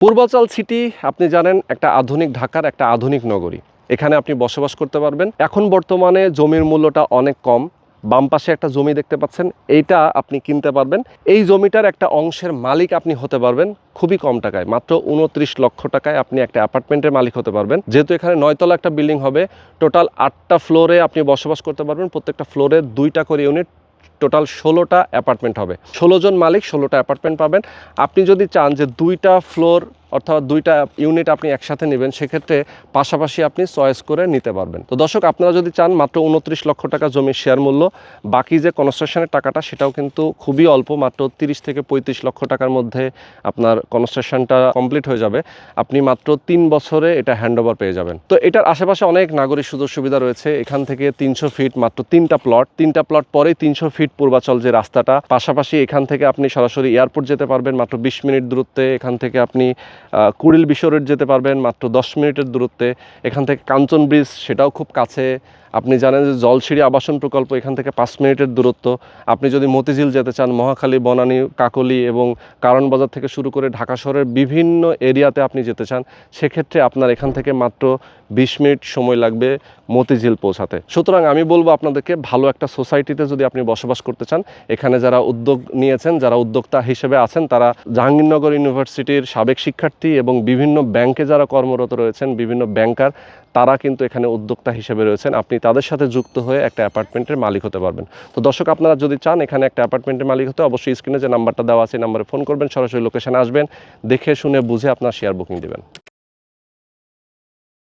Purbachal city আপনি জানেন একটা আধুনিক ঢাকার একটা আধুনিক নগরী। এখানে আপনি বসবাস করতে পারবেন। এখন বর্তমানে জমির মূল্যটা অনেক কম। বাম পাশে একটা জমি দেখতে পাচ্ছেন, এইটা আপনি কিনতে পারবেন। এই জমিটার একটা অংশের মালিক আপনি হতে পারবেন খুবই কম টাকায়, মাত্র 29 লক্ষ টাকায় আপনি একটা অ্যাপার্টমেন্টের মালিক হতে পারবেন। যেহেতু এখানে 9 তলা একটা বিল্ডিং হবে, টোটাল 8টা ফ্লোরে আপনি বসবাস করতে পারবেন। প্রত্যেকটা ফ্লোরে 2টা করে ইউনিট, টোটাল 16টা অ্যাপার্টমেন্ট হবে। 16 জন মালিক 16টা অ্যাপার্টমেন্ট পাবেন। আপনি যদি চান যে 2টা ফ্লোর অর্থাৎ 2টা ইউনিট আপনি একসাথে নেবেন, সেক্ষেত্রে পাশাপাশি আপনি চয়েস করে নিতে পারবেন। তো দর্শক, আপনারা যদি চান মাত্র 29 লক্ষ টাকা জমির শেয়ার মূল্য, বাকি যে কনস্ট্রাকশনের টাকাটা সেটাও কিন্তু খুবই অল্প, মাত্র 30 থেকে 35 লক্ষ টাকার মধ্যে আপনার কনস্ট্রাকশনটা কমপ্লিট হয়ে যাবে। আপনি মাত্র 3 বছরে এটা হ্যান্ডওভার পেয়ে যাবেন। তো এটার আশেপাশে অনেক নাগরিক সুযোগ সুবিধা রয়েছে। এখান থেকে 300 ফিট মাত্র 3টা প্লট পরেই 300 ফিট পূর্বাচল যে রাস্তাটা, পাশাপাশি এখান থেকে আপনি সরাসরি এয়ারপোর্ট যেতে পারবেন মাত্র 20 মিনিট দূরত্বে। এখান থেকে আপনি কুড়িল বিশ্ব রোড যেতে পারবেন মাত্র 10 মিনিটের দূরত্বে। এখান থেকে কাঞ্চন ব্রিজ, সেটাও খুব কাছে। আপনি জানেন যে জলসিঁড়ি আবাসন প্রকল্প, এখান থেকে 5 মিনিটের দূরত্ব। আপনি যদি মতিঝিল যেতে চান, মহাখালী, বনানী, কাকলী এবং কারণ বাজার থেকে শুরু করে ঢাকা শহরের বিভিন্ন এরিয়াতে আপনি যেতে চান, সেক্ষেত্রে আপনার এখান থেকে মাত্র 20 মিনিট সময় লাগবে মতিঝিল পৌঁছাতে। সুতরাং আমি বলবো আপনাদেরকে, ভালো একটা সোসাইটিতে যদি আপনি বসবাস করতে চান, এখানে যারা উদ্যোগ নিয়েছেন, যারা উদ্যোক্তা হিসেবে আছেন, তারা জাহাঙ্গীরনগর ইউনিভার্সিটির সাবেক শিক্ষার্থী এবং বিভিন্ন ব্যাংকে যারা কর্মরত রয়েছেন, বিভিন্ন ব্যাংকার, তারা কিন্তু এখানে উদ্যোক্তা হিসেবে রয়েছেন। আপনি তাদের সাথে যুক্ত হয়ে একটা অ্যাপার্টমেন্টের মালিক হতে পারবেন। তো দর্শক, আপনারা যদি চান এখানে একটা অ্যাপার্টমেন্টের মালিক হতে, অবশ্যই স্ক্রিনে যে নাম্বারটা দেওয়া আছে এই নাম্বারে ফোন করবেন, সরাসরি লোকেশনে আসবেন, দেখে শুনে বুঝে আপনার শেয়ার বুকিং দেবেন।